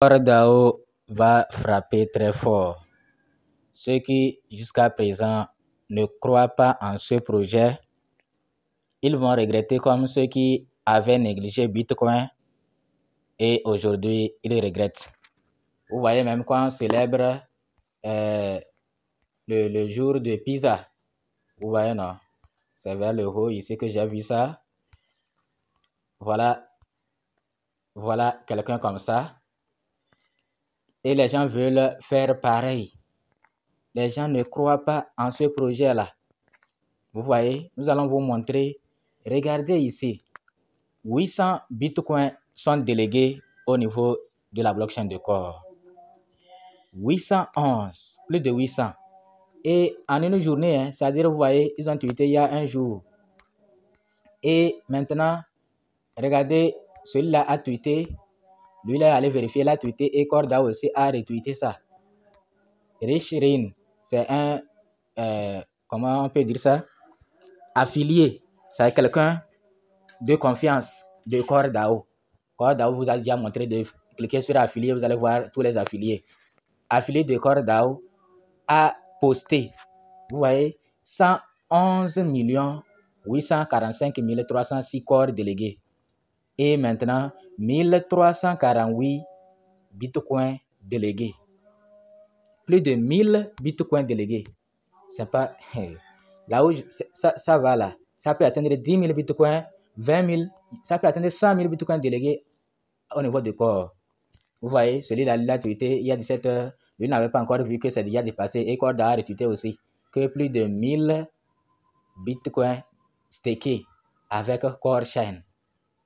Dao va frapper très fort. Ceux qui, jusqu'à présent, ne croient pas en ce projet, ils vont regretter comme ceux qui avaient négligé Bitcoin et aujourd'hui, ils regrettent. Vous voyez même quand on célèbre le jour de Pisa. Vous voyez, non? C'est vers le haut ici que j'ai vu ça. Voilà quelqu'un comme ça. Et les gens veulent faire pareil. Les gens ne croient pas en ce projet-là. Vous voyez, nous allons vous montrer. Regardez ici. 800 bitcoins sont délégués au niveau de la blockchain de Core. 811, plus de 800. Et en une journée, c'est-à-dire, vous voyez, ils ont tweeté il y a un jour. Et maintenant, regardez, celui-là a tweeté. Lui, il est allé vérifier, il a tweeté et Corda aussi a retweeté ça. Rich Rin, c'est un, comment on peut dire ça? Affilié. C'est quelqu'un de confiance de CoreDAO. CoreDAO vous a déjà montré de cliquer sur affilié, vous allez voir tous les affiliés. Affilié de CoreDAO a posté, vous voyez, 111 845 306 corps délégués. Et maintenant, 1348 bitcoins délégués. Plus de 1000 bitcoins délégués. C'est pas... Là où ça va là. Ça peut atteindre 10 000 bitcoins, 20 000, ça peut atteindre 100 000 bitcoins délégués au niveau de corps. Vous voyez, celui-là, il a tweeté il y a 17 heures. Lui n'avait pas encore vu que c'est déjà dépassé. Et Corda a retweeté aussi que plus de 1000 bitcoins stakés avec Core Chain.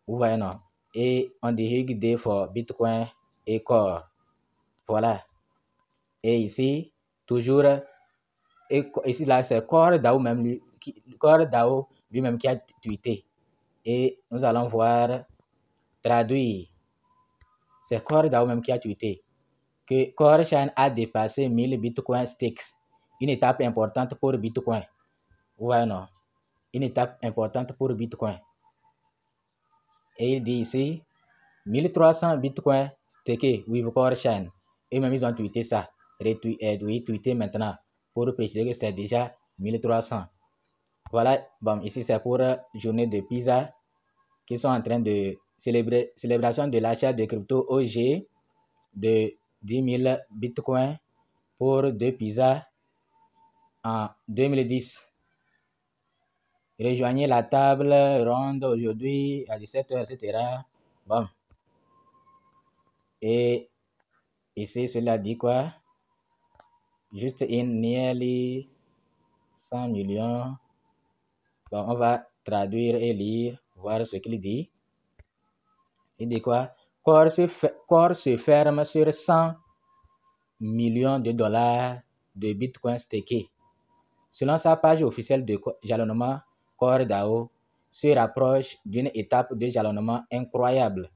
Vous voyez, non? Et on dit day for Bitcoin et Core. Voilà. Et ici, toujours, et ici, là, c'est Core DAO lui-même qui a tweeté. Et nous allons voir, traduire. C'est Core DAO même qui a tweeté que Core Chain a dépassé 1000 Bitcoin stakes. Une étape importante pour Bitcoin. Vous voyez, non? Une étape importante pour Bitcoin. Et il dit ici, 1300 bitcoins stakés with Core Chain. Et même ils ont tweeté ça. Tweeté maintenant pour préciser que c'est déjà 1300. Voilà, bon, ici c'est pour journée de Pisa qui sont en train de célébration de l'achat de crypto OG de 10 000 bitcoins pour 2 Pisa en 2010. Rejoignez la table ronde aujourd'hui à 17h, etc. Bon. Et ici, cela dit quoi? Juste in nearly 100 millions. Bon, on va traduire et lire, voir ce qu'il dit. Il dit quoi? Core se ferme sur 100 millions de dollars de bitcoins stakés. Selon sa page officielle de jalonnement, CoreDAO se rapproche d'une étape de jalonnement incroyable.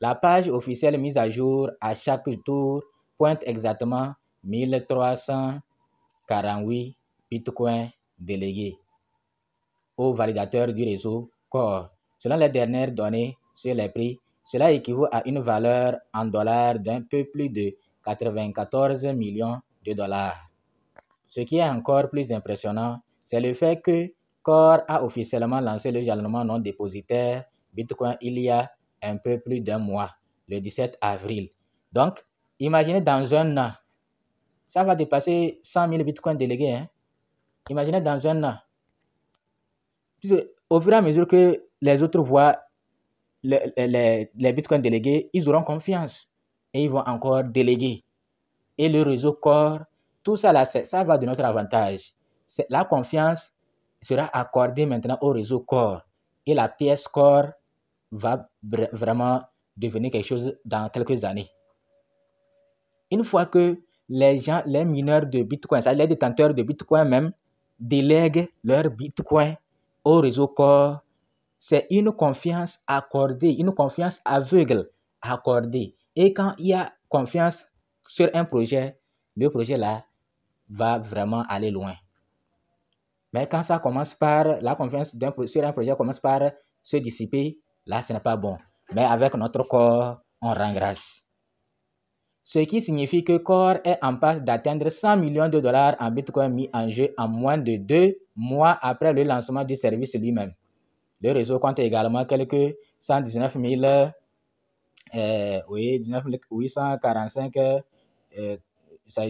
La page officielle mise à jour à chaque tour pointe exactement 1348 bitcoins délégués aux validateurs du réseau Core. Selon les dernières données sur les prix, cela équivaut à une valeur en dollars d'un peu plus de 94 millions de dollars. Ce qui est encore plus impressionnant, c'est le fait que Core a officiellement lancé le jalonnement non dépositaire Bitcoin il y a un peu plus d'un mois, le 17 avril. Donc, imaginez dans un an, ça va dépasser 100 000 bitcoins délégués. Hein? Imaginez dans un an. Au fur et à mesure que les autres voient les bitcoins délégués, ils auront confiance et ils vont encore déléguer. Et le réseau Core, tout ça là, ça va de notre avantage. La confiance sera accordée maintenant au réseau Core. Et la pièce Core va vraiment devenir quelque chose dans quelques années. Une fois que les mineurs de Bitcoin, les détenteurs de Bitcoin même, délèguent leur Bitcoin au réseau Core, c'est une confiance accordée, une confiance aveugle accordée. Et quand il y a confiance sur un projet, le projet là va vraiment aller loin. Mais quand ça commence par, la confiance sur un projet commence par se dissiper, là ce n'est pas bon. Mais avec notre corps, on rend grâce. Ce qui signifie que Core est en passe d'atteindre 100 millions de dollars en Bitcoin mis en jeu en moins de 2 mois après le lancement du service lui-même. Le réseau compte également quelques 119 845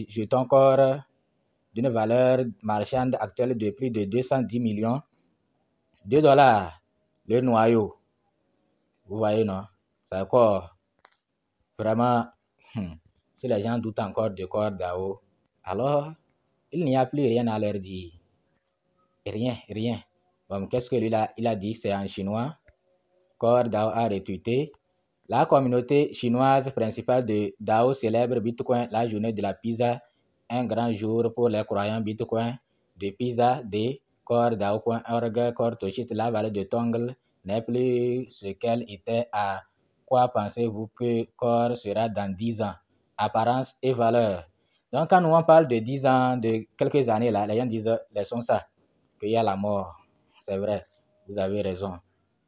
jetons Core d'une valeur marchande actuelle de plus de 210 millions de dollars. Le noyau, vous voyez, non? C'est encore vraiment, si les gens doutent encore de Core DAO, alors il n'y a plus rien à leur dire. Rien. Bon, qu'est-ce que lui il a dit? C'est en chinois. Core DAO a retweeté. La communauté chinoise principale de DAO célèbre Bitcoin la journée de la pizza, un grand jour pour les croyants Bitcoin de pizza de Core DAO.org. Core Toshit, la vallée de Tongle n'est plus ce qu'elle était. À quoi pensez-vous que Core sera dans 10 ans? Apparence et valeur. Donc, quand nous on parle de 10 ans, de quelques années, là, les gens disent, laissons ça, qu'il y a la mort. C'est vrai, vous avez raison.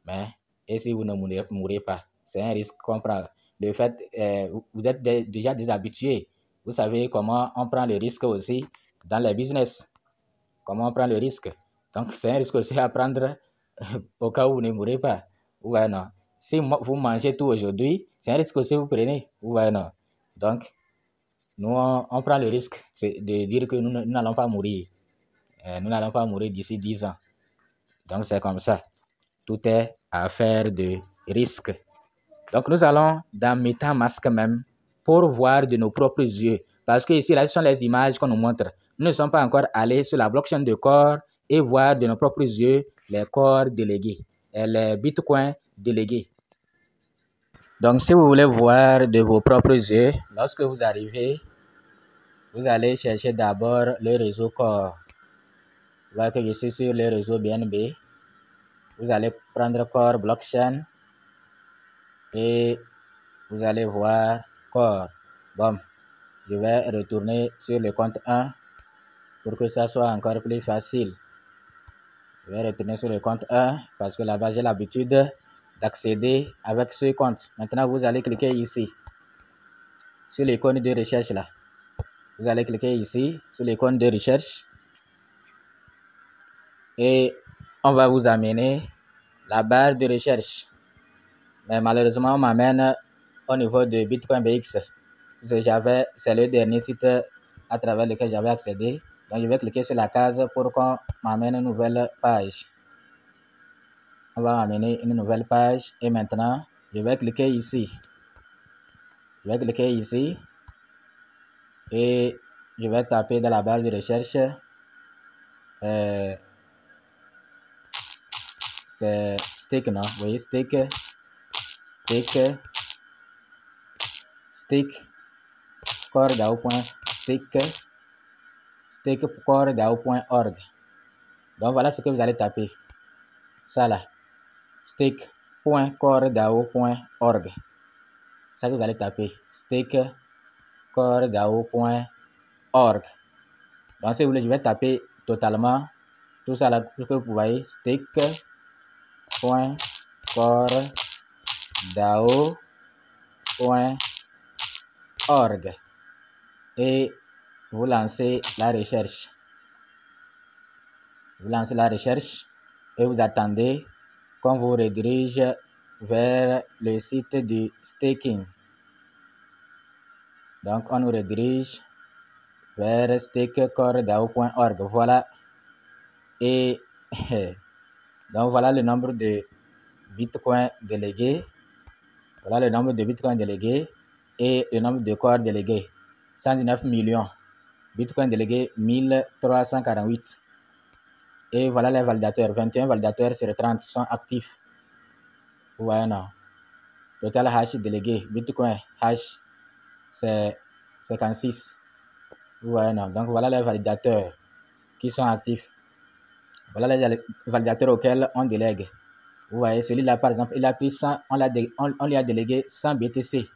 Mais, et si vous ne mourrez pas? C'est un risque qu'on prend. Le fait, vous êtes déjà des habitués. Vous savez comment on prend le risque aussi dans les business. Comment on prend le risque. Donc, c'est un risque aussi à prendre au cas où vous ne mourrez pas. Vous voyez, non? Si vous mangez tout aujourd'hui, c'est un risque aussi que vous prenez. Vous voyez, non? Donc, nous, on prend le risque de dire que nous n'allons pas mourir. Nous n'allons pas mourir d'ici 10 ans. Donc, c'est comme ça. Tout est affaire de risque. Donc, nous allons dans MetaMask même pour voir de nos propres yeux. Parce que ici, là, ce sont les images qu'on nous montre. Nous ne sommes pas encore allés sur la blockchain de Core et voir de nos propres yeux les Core délégués, et les Bitcoin délégués. Donc, si vous voulez voir de vos propres yeux, lorsque vous arrivez, vous allez chercher d'abord le réseau Core. Vous voyez que je suis sur le réseau BNB. Vous allez prendre Core Blockchain et vous allez voir Core. Bon, je vais retourner sur le compte 1 pour que ça soit encore plus facile. Je vais retourner sur le compte 1 parce que là-bas, j'ai l'habitude d'accéder avec ce compte. Maintenant, vous allez cliquer ici sur l'icône de recherche là. Vous allez cliquer ici sur l'icône de recherche et on va vous amener la barre de recherche. Mais malheureusement, on m'amène au niveau de Bitcoin BX. C'est le dernier site à travers lequel j'avais accédé. Donc, je vais cliquer sur la case pour qu'on m'amène une nouvelle page. On va m'amener une nouvelle page. Et maintenant, je vais cliquer ici. Et je vais taper dans la barre de recherche. C'est Stake, non? Vous voyez, Stake. Core DAO.org. Donc voilà ce que vous allez taper. Ça là. stake.coredao.org. Ça que vous allez taper. stake.coredao.org. Donc si vous voulez, je vais taper totalement tout ça là pour que vous voyez stake.coredao.org et vous lancez la recherche. Et vous attendez qu'on vous redirige vers le site du staking. Donc, on nous redirige vers stakecoredao.org. Voilà. Et donc, voilà le nombre de Bitcoin délégués. Voilà le nombre de Bitcoin délégués et le nombre de corps délégués. 119 millions. Bitcoin délégués, 1348. Et voilà les validateurs. 21 validateurs sur 30 sont actifs. Vous voyez, non? Total hash délégué. Bitcoin hash, c'est 56. Vous voyez, non? Donc, voilà les validateurs qui sont actifs. Voilà les validateurs auxquels on délègue. Vous voyez, celui-là, par exemple, il a pris 100, on lui a délégué 100 BTC.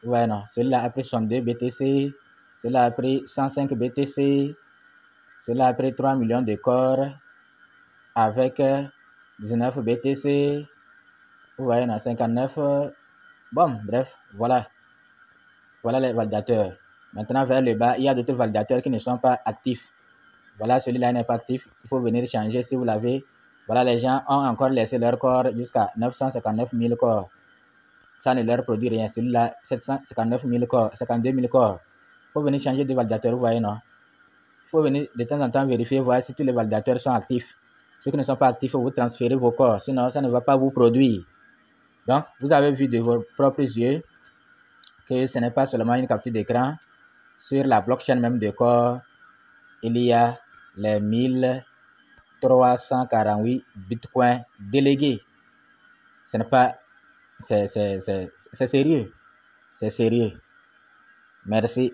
Vous voyez, non? Celui-là a pris 62 BTC. Celui-là a pris 105 BTC. Celui-là a pris 3 millions de corps avec 19 BTC. Vous voyez, non? 59. Bon, bref, voilà. Voilà les validateurs. Maintenant, vers le bas, il y a d'autres validateurs qui ne sont pas actifs. Voilà, celui-là n'est pas actif. Il faut venir changer si vous l'avez. Voilà, les gens ont encore laissé leur corps jusqu'à 959 000 corps. Ça ne leur produit rien. Celui-là, 759 000 corps, 52 000 corps. Il faut venir changer de validateur, vous voyez, non? Il faut venir de temps en temps vérifier, voir si tous les validateurs sont actifs. Ceux qui ne sont pas actifs, vous transférez vos corps. Sinon, ça ne va pas vous produire. Donc, vous avez vu de vos propres yeux que ce n'est pas seulement une capture d'écran. Sur la blockchain même de corps, il y a les 1348 bitcoins délégués. Ce n'est pas... C'est sérieux. C'est sérieux. Merci.